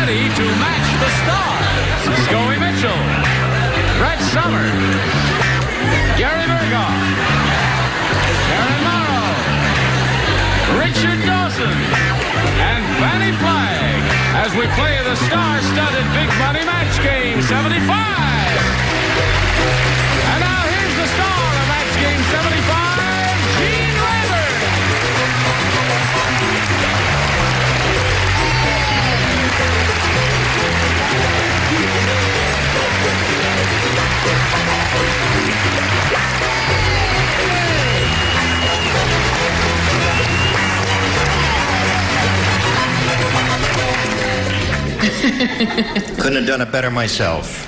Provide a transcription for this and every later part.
ready to match the stars. Scoey Mitchlll, Brett Somers, Gary Burghoff, Morrow, Richard Dawson, and Fannie Flagg as we play the star-studded Big Money Match Game 75. And now here's the star of Match Game 75, Gene Rayburn. Couldn't have done it better myself.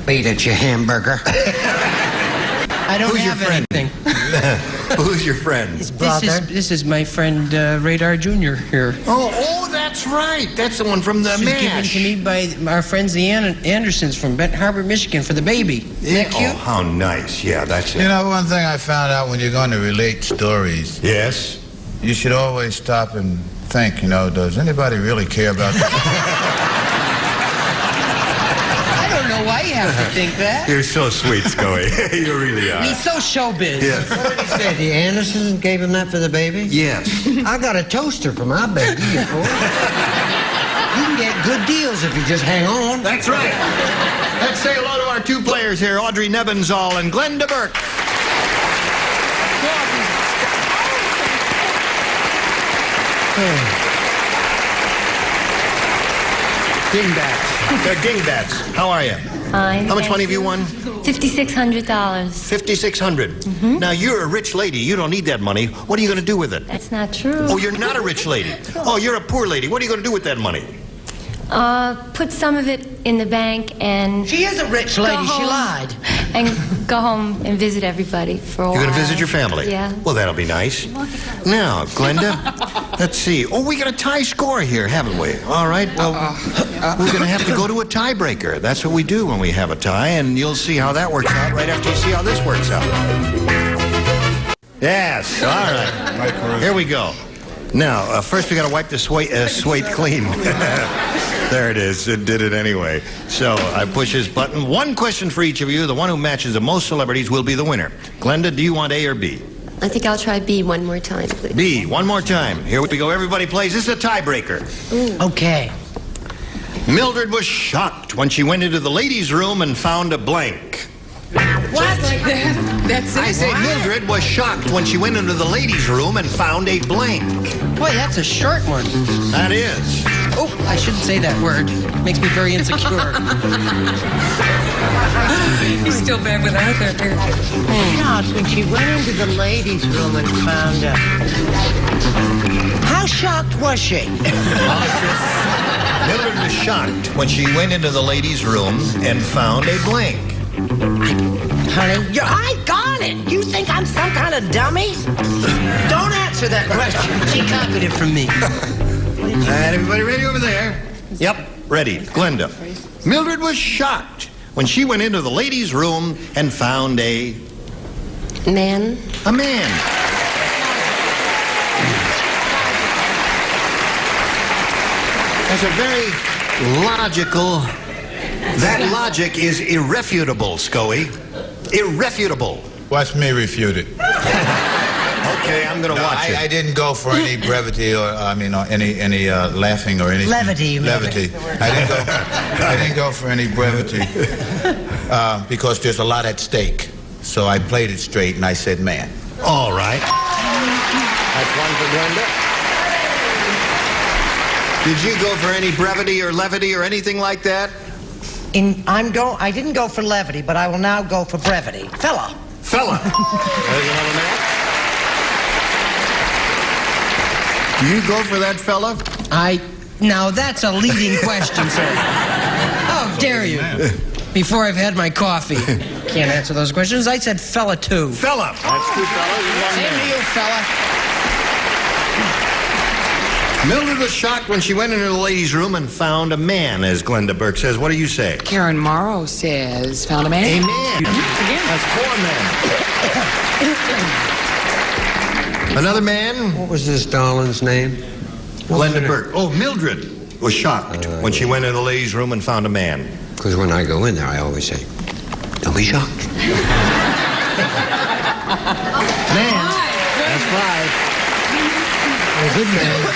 Beat it, you hamburger. I don't have anything. Who's your friend? His brother. This is my friend Radar Jr. here. Oh, that's right. That's the one from the This was given MASH. to me by our friends the Andersons from Benton Harbor, Michigan for the baby. Isn't that cute? Oh, how nice. Yeah, that's it. You know, one thing I found out when you're going to relate stories, Yes? you should always stop and think, you know, does anybody really care about this? I don't know why you have to think that. You're so sweet, Scoey. You really are. He's so showbiz. Yes. What did he say? The Andersons gave him that for the baby? Yes. I got a toaster for my baby, you fool. You can get good deals if you just hang on. That's right. Let's say hello to our two players here, Audrey Nebenzahl and Glenda Burke. Dingbats. They're dingbats. How are you? Fine. How much money have you won? $5,600. $5,600. Now, you're a rich lady. You don't need that money. What are you going to do with it? That's not true. Oh, you're not a rich lady. Oh, you're a poor lady. What are you going to do with that money? Put some of it in the bank and... She is a rich lady. She lied. And go home and visit everybody for a while. You're going to visit your family? Yeah. Well, that'll be nice. Now, Glenda, let's see. Oh, we got a tie score here, haven't we? All right, well, we're going to have to go to a tiebreaker. That's what we do when we have a tie, and you'll see how that works out right after you see how this works out. Yes, all right. Here we go. Now, first we got to wipe the suede clean. There it is. It did it anyway. So I push this button. One question for each of you. The one who matches the most celebrities will be the winner. Glenda, do you want A or B? I think I'll try B one more time, please. B, one more time. Here we go. Everybody plays. This is a tiebreaker. Okay. Mildred was shocked when she went into the ladies' room and found a blank. What? That's I say Mildred was shocked when she went into the ladies' room and found a blank. Boy, that's a short one. That is. Oh, I shouldn't say that word. Makes me very insecure. He's still bad without that hair. Shocked when she went into the ladies' room and found her. How shocked was she? Mildred was shocked when she went into the ladies' room and found a blank. Honey, I got it. You think I'm some kind of dummy? Don't answer that question. She copied it from me. All right, everybody ready over there? Yep, ready. Glenda. Mildred was shocked when she went into the ladies' room and found a Man. man. That's a very logical... That logic is irrefutable, Scoey. Irrefutable. Watch me refute it. Okay, I'm going to watch it. I didn't go for any brevity or any laughing or anything. Levity. Levity. I didn't go for any brevity because there's a lot at stake. So I played it straight and I said, man. All right. That's one for Glenda. Did you go for any brevity or levity or anything like that? I didn't go for levity, but I will now go for brevity. Fella. Fella. There's another man. Do you go for that fella? Now that's a leading question, sir. How dare you? Before I've had my coffee. Can't answer those questions. I said fella too. Fella. That's two fellas and one Same to man. you, fella. Mildred was shocked when she went into the ladies' room and found a man, as Glenda Burke says. What do you say? Karen Morrow says, found a man. A man. That's four men. Another man? What was this darling's name? Glenda Burke. Oh, Mildred. was shocked when she went into the ladies' room and found a man? Because when I go in there, I always say, don't be shocked. Man. That's 5. A good man.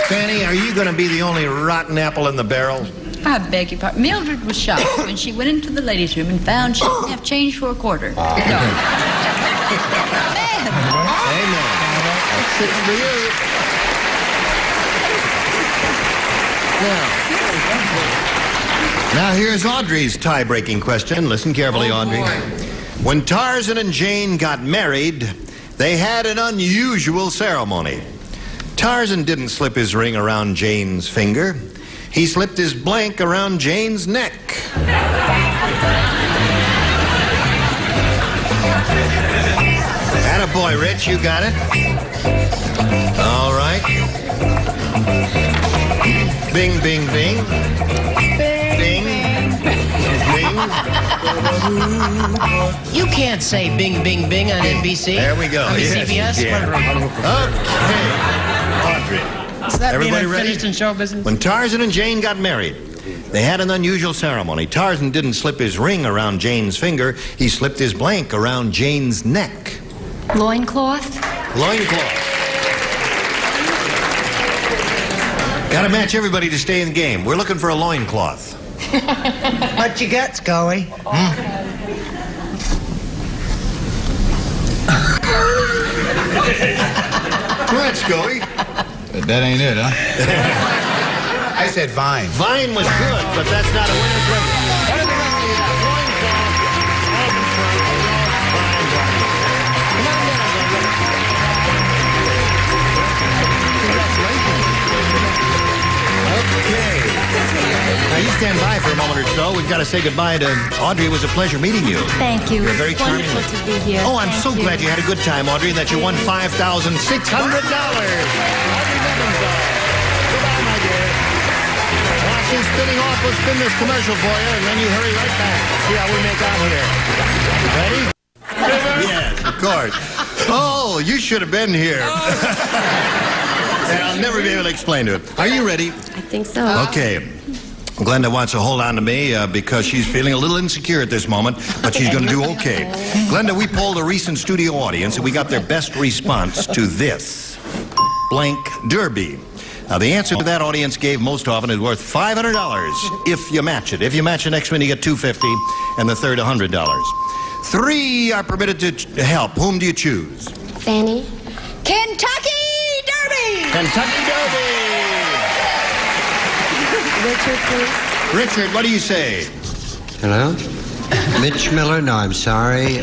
Fannie, are you going to be the only rotten apple in the barrel? I beg your pardon. Mildred was shocked when she went into the ladies' room and found she didn't have change for a quarter. No. Amen. That's it for you. Now here's Audrey's tie-breaking question. Listen carefully, Audrey. When Tarzan and Jane got married, they had an unusual ceremony. Tarzan didn't slip his ring around Jane's finger. He slipped his blank around Jane's neck. Attaboy, Rich, you got it. All right. Bing, bing, bing. Bing. Bing. You can't say bing, bing, bing on NBC. There we go. I mean, Yes, CBS. yeah. Okay. Audrey. Does that mean Everybody I'm ready? finished in show business? When Tarzan and Jane got married, they had an unusual ceremony. Tarzan didn't slip his ring around Jane's finger. He slipped his blank around Jane's neck. Loincloth? Loincloth. Gotta match everybody to stay in the game. We're looking for a loincloth. What you got, Scoey? Go ahead, Scoey. That ain't it, huh? I said Vine. Vine was good, but that's not a winner's ring. Okay. Now, you stand by for a moment or so. We've got to say goodbye to Audrey. It was a pleasure meeting you. Thank you. You're a very charming. Wonderful to be here. Oh, I'm Thank so you. glad you had a good time, Audrey, and that you won $5,600. While she's spinning off, we'll spin this commercial for you, and then you hurry right back. See how we make out here. Ready? Yes, of course. Oh, you should have been here. And I'll never be able to explain to it. Are you ready? I think so. Okay. Glenda wants to hold on to me because she's feeling a little insecure at this moment, but she's going to do okay. Glenda, we polled a recent studio audience, and we got their best response to this blank derby. Now, the answer to that audience gave most often is worth $500 if you match it. If you match the next one, you get $250, and the third $100. 3 are permitted to help. Whom do you choose? Fannie? Kentucky Derby! Kentucky Derby! Richard, please. Richard, what do you say? Hello? Mitch Miller? No, I'm sorry.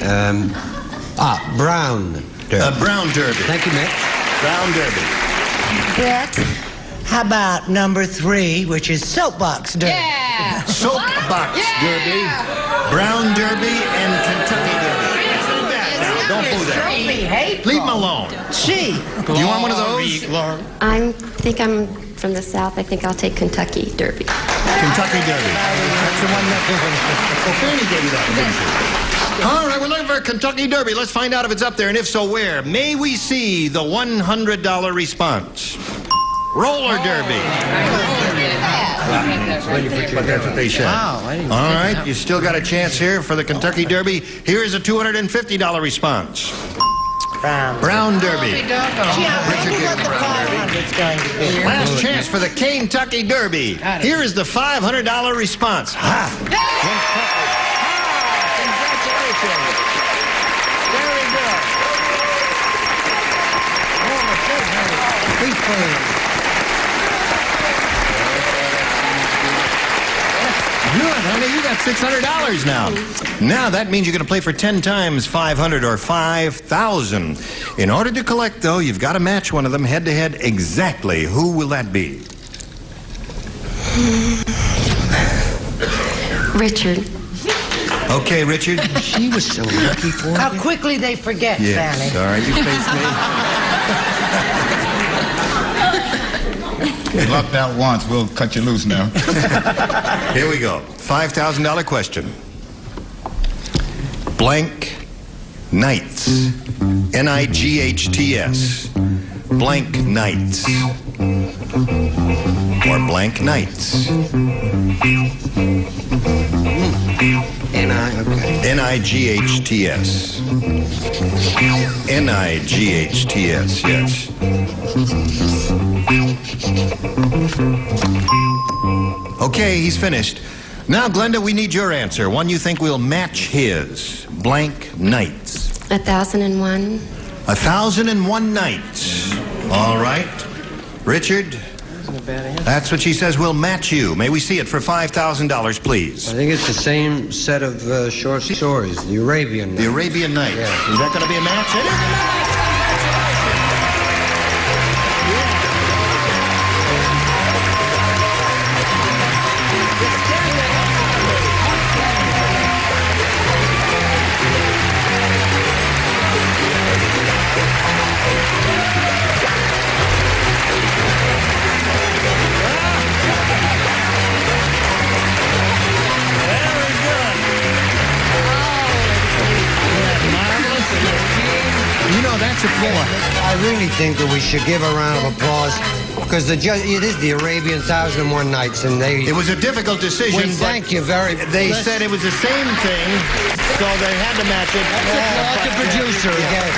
Brown Derby. Brown Derby. Thank you, Mitch. Brown Derby. Brett? How about number 3, which is Soapbox Derby? Yeah. Soapbox Derby, Brown Derby, and Kentucky Derby. That's not bad now. Don't boo that. Leave him alone. She. Do you want one of those? I think I'm from the South. I think I'll take Kentucky Derby. Kentucky Derby. That's the one that... Well, Fannie gave you that, didn't she? All right, we're looking for Kentucky Derby. Let's find out if it's up there, and if so, where. May we see the $100 response? Roller Derby. But that's what they said. Wow, All right, you still got a chance here for the Kentucky Derby. Here is a $250 response. Brown Derby. Richard gave him Brown Derby. Last chance for the Kentucky Derby. Here is the $500 response. Ha! Congratulations. Very good. Good, honey. You got $600 now. Now that means you're going to play for 10 times 500 or 5,000. In order to collect, though, you've got to match one of them head-to-head exactly. Who will that be? Richard. Okay, Richard. She was so lucky for How you. quickly they forget, Yes. Fannie. All right, you face You lucked out once. We'll cut you loose now. me. Here we go. $5,000 question. Blank Nights. Nights. blank nights. Or blank nights. N-I-G-H-T-S. N-I-G-H-T-S, yes. Okay, he's finished. Now, Glenda, we need your answer. One you think will match his. Blank nights. 1001. 1001 nights. All right. Richard, that's what she says will match you. May we see it for $5,000, please? I think it's the same set of short stories, the Arabian Nights. The Arabian Nights. Yeah. Is that going to be a match? It is a match! I really think that we should give a round of applause because it is the Arabian 1001 Nights, and it was a difficult decision. Well, thank you very much. They said it was the same thing, so they had to match it. That's the producer again.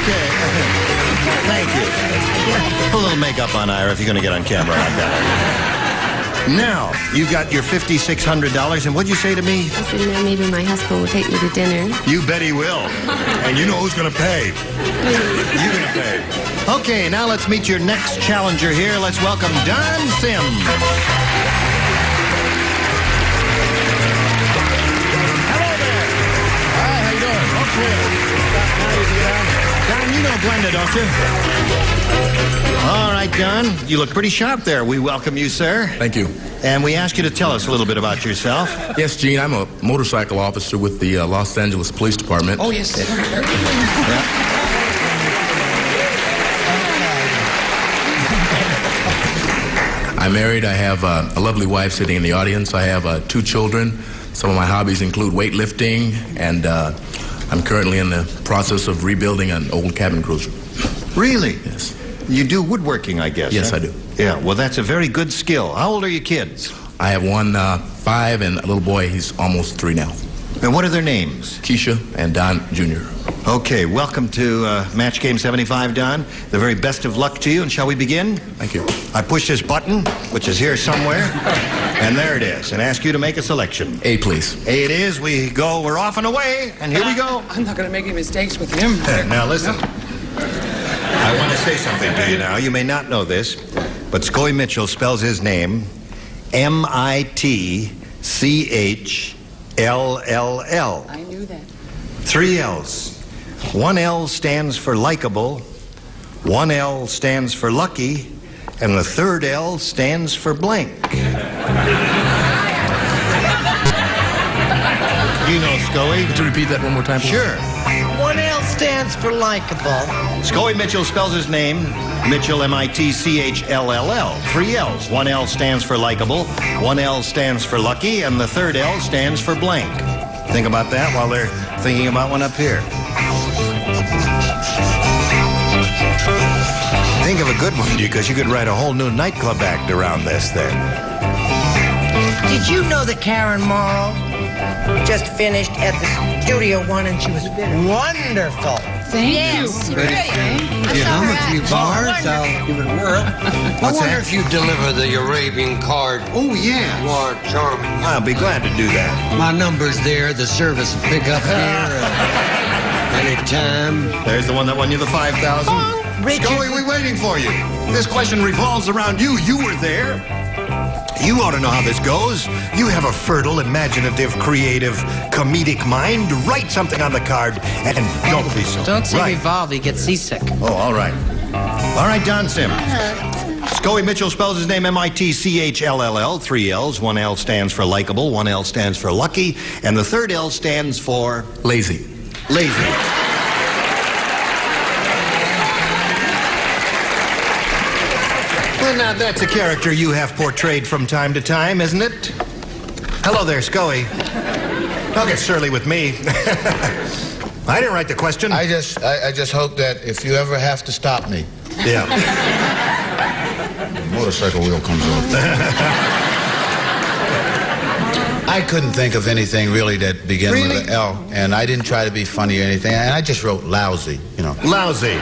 Okay. Thank you. Put a little makeup on, Ira, if you're going to get on camera like that. Now, you've got your $5,600, and what'd you say to me? I said, now maybe my husband will take me to dinner. You bet he will. And you know who's going to pay. You're going to pay. Okay, now let's meet your next challenger here. Let's welcome Don Sims. Hello there. Hi, how you doing? Okay. Don, you know Glenda, don't you? All right, Don, you look pretty sharp there. We welcome you, sir. Thank you. And we ask you to tell us a little bit about yourself. Yes, Gene, I'm a motorcycle officer with the Los Angeles Police Department. Oh, yes, sir. I'm married. I have a lovely wife sitting in the audience. I have 2 children. Some of my hobbies include weightlifting, and I'm currently in the process of rebuilding an old cabin cruiser. Really? Yes. You do woodworking, I guess. Yes, huh? I do. Yeah, well, that's a very good skill. How old are your kids? I have one 5 and a little boy. He's almost 3 now. And what are their names? Keisha and Don Jr. Okay, welcome to Match Game 75, Don. The very best of luck to you, and shall we begin? Thank you. I push this button, which is here somewhere, and there it is, and ask you to make a selection. A, please. A it is. We're off and away, and here we go. I'm not going to make any mistakes with him. Now, listen. I want to say something to you now. You may not know this, but Scoey Mitchlll spells his name M-I-T-C-H-L-L-L. I knew that. 3 L's. 1 L stands for likable, 1 L stands for lucky, and the 3rd L stands for blank. You know, Scoey. Could you repeat that one more time, please? Sure. 1 L stands for likable. Scoey Mitchlll spells his name, Mitchell, M-I-T-C-H-L-L-L. 3 L's. 1 L stands for likable, 1 L stands for lucky, and the 3rd L stands for blank. Think about that while they're thinking about one up here. Think of a good one, because you could write a whole new nightclub act around this thing. Did you know that Karen Morrow just finished at the Studio One and she was wonderful? Thank Yes. you. Great. You know, a few bars, I'll give it a whirl. I What's wonder that? if you deliver the Arabian card. Oh, yeah. You are charming. I'll be glad to do that. My number's there. The service will pick up here anytime. There's the one that won you the $5,000. Richard. Scoey, we're waiting for you. This question revolves around you. You were there. You ought to know how this goes. You have a fertile, imaginative, creative, comedic mind. Write something on the card and don't be so. Don't say right. revolve, you get seasick. Oh, all right. All right, Don Sims. Scoey Mitchlll spells his name M-I-T-C-H-L-L-L. 3 L's. 1 L stands for likable. 1 L stands for lucky. And the 3rd L stands for... Lazy. Lazy. now that's a character you have portrayed from time to time, isn't it? Hello there, Scoey. Don't get surly with me. I didn't write the question. I just hope that if you ever have to stop me. Yeah. The motorcycle wheel comes off. I couldn't think of anything really that began with an L, and I didn't try to be funny or anything, and I just wrote lousy, you know. Lousy.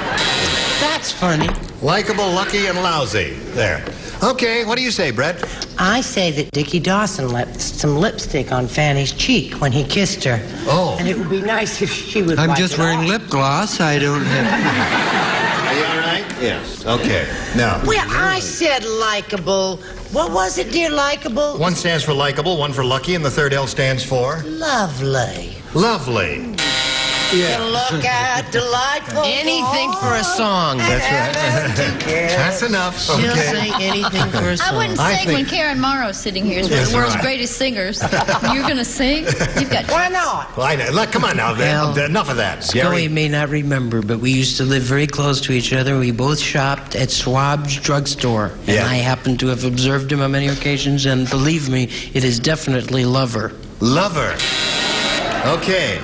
That's funny. Likable, lucky, and lousy. There. Okay, what do you say, Brett? I say that Dickie Dawson left some lipstick on Fannie's cheek when he kissed her. Oh. And it would be nice if she would I'm wipe just it wearing off. lip gloss. I don't have... Are you all right? Yes. Okay. Now. Well, I said likable. What was it, dear, likable? One stands for likable, one for lucky, and the third L stands for? Lovely. Lovely. You look at delightful. Anything for a song. That's right. That's enough. She'll Okay. say anything for a song. I wouldn't I sing think- when Karen Morrow's sitting here. She's one of That's the world's right. greatest singers. You're going to sing? You've got... Why not? Well, I know. Look, come on now. Well, Enough of that. Scoey Gary. may not remember, but we used to live very close to each other. We both shopped at Schwab's drugstore. And Yeah. I happened to have observed him on many occasions, and believe me, it is definitely lover. Lover. Okay.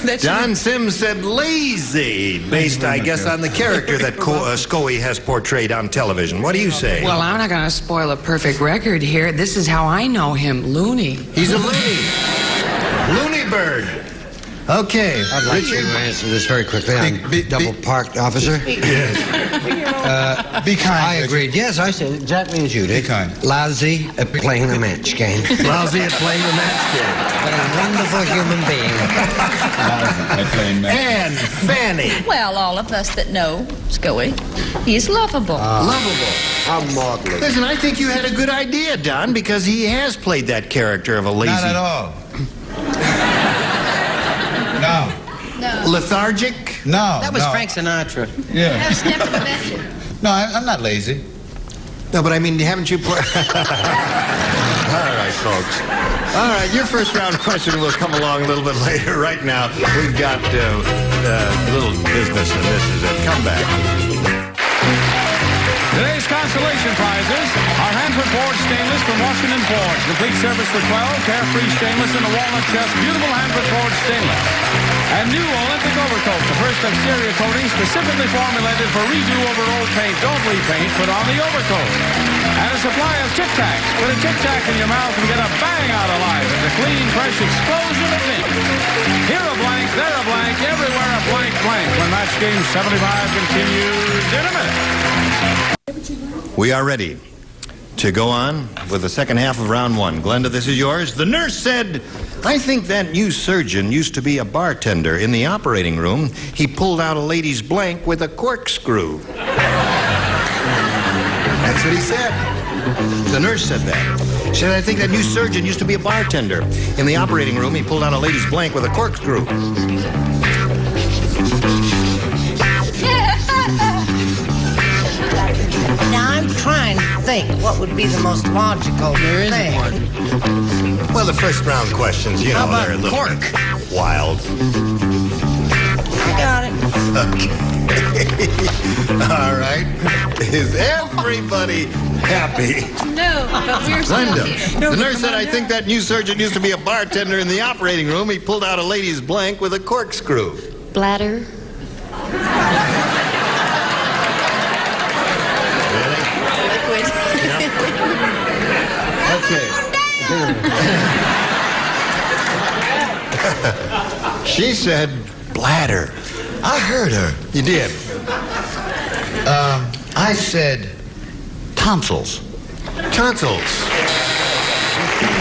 That's John Sims said lazy, based, I guess, on the character that Scoey has portrayed on television. What do you say? Well, I'm not going to spoil a perfect record here. This is how I know him, loony. He's a loony. Loony bird. Okay. I'd like to answer this very quickly. I'm double parked officer. Be kind. I agreed. Yes, I said exactly as you did. Be kind. Lousy at playing the match game. Lousy at playing the match game. But a wonderful human being. And Fannie. Well, all of us that know Scoey, he's lovable. Lovable. How maudlin. Listen, I think you had a good idea, Don, because he has played that character of a lazy... Not at all. No. No. Lethargic? No. That was no. Frank Sinatra. Yeah. Have Step in the Bed. No, I'm not lazy. No, but I mean, haven't you played... All right, folks. All right, your first round question will come along a little bit later. Right now, we've got a little business, and this is it. Come back. Today's consolation prizes are Hanford Forged Stainless from Washington Forge. Complete service for 12, carefree stainless in the walnut chest. Beautiful Hanford Forged Stainless. And new Olympic overcoat, the first exterior coating specifically formulated for redo over old paint. Don't repaint, put on the overcoat. And a supply of Tic Tacs. Put a Tic Tac in your mouth and get a bang out of life. It's a clean, fresh explosion of ink. Here a blank, there a blank, everywhere a blank blank. When Match Game 75 continues in a minute. We are ready to go on with the second half of round one. Glenda, this is yours. The nurse said, I think that new surgeon used to be a bartender. In the operating room, he pulled out a lady's blank with a corkscrew. That's what he said. The nurse said that. She said, I think that new surgeon used to be a bartender. In the operating room, he pulled out a lady's blank with a corkscrew. Now, I'm trying to think what would be the most logical thing. Well, the first round questions, you know, How about they're a little cork? bit wild. I got it. Okay. All right. Is everybody happy? No, but we're still Glenda, here. the nurse said, I think that new surgeon used to be a bartender in the operating room. He pulled out a lady's blank with a corkscrew. Bladder. Liquid. Okay. She said bladder. I heard her. You did? I said tonsils. Tonsils.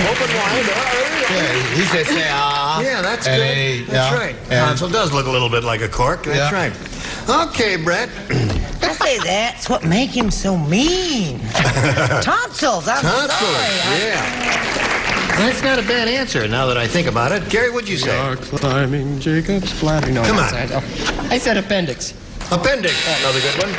Open wide. Yeah, he said say ah. Yeah, that's and good. he- That's yeah, right. and- Tonsil does look a little bit like a cork. That's Yeah. right. Okay, Brett. I say that's what make him so mean. Tonsils. I'm Tonsils. sorry. Yeah. That's not a bad answer now that I think about it. Gary, what'd you say? Climbing Jacob's ladder. No, Come on. I said appendix. Appendix. Another good one.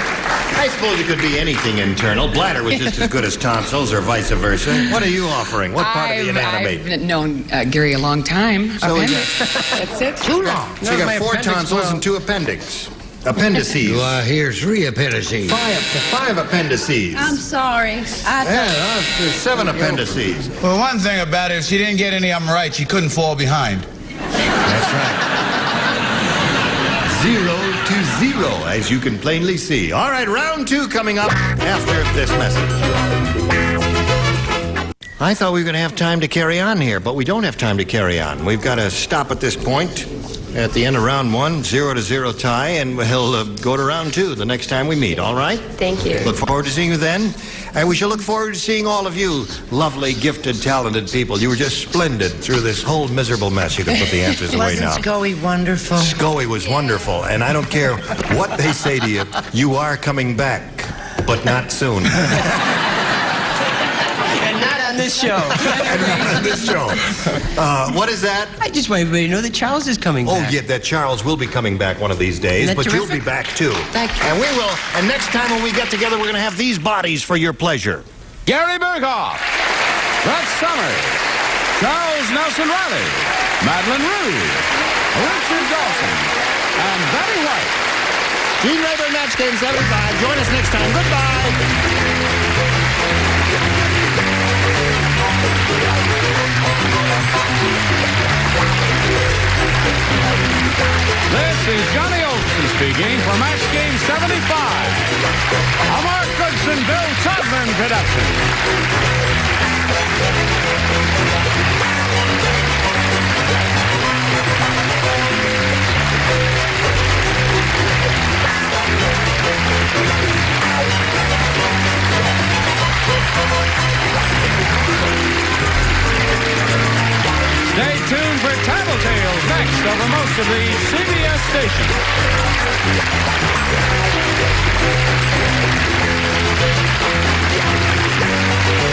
I suppose it could be anything internal. Bladder was just as good as tonsils or vice versa. What are you offering? What part of the anatomy? I've known Gary a long time. So Appendix. That's it. Too long. So you my got 4 appendix tonsils will- and 2 appendix. Appendices. Well, here's 3 appendices. Five appendices. I'm sorry. There's 7 appendices. Well, one thing about it, if she didn't get any of them right, she couldn't fall behind. That's right. 0 to 0, as you can plainly see. All right, round 2 coming up after this message. I thought we were going to have time to carry on here, but we don't have time to carry on. We've got to stop at this point at the end of round 1, 0 to 0 tie, and we'll go to round 2 the next time we meet, all right? Thank you. Look forward to seeing you then. And we shall look forward to seeing all of you lovely, gifted, talented people. You were just splendid through this whole miserable mess. You can put the answers away now. Wasn't Scoey wonderful? Scoey was wonderful, and I don't care what they say to you, you are coming back, but not soon. On this show. On this show. What is that? I just want everybody to know that Charles is coming back. Oh, yeah, that Charles will be coming back one of these days, Isn't that but terrific? you'll be back too. Thank you. And we will. And next time when we get together, we're going to have these bodies for your pleasure. Gary Burghoff, Rex Summers, Charles Nelson Riley, Madeline Rue, Richard Dawson, and Betty White. Gene Rayburn, Match Game 75. Join us next time. Goodbye. This is Johnny Olson speaking for Match Game 75. A Mark Goodson, Bill Todman production. Stay tuned for Tattletales next over most of the CBS stations.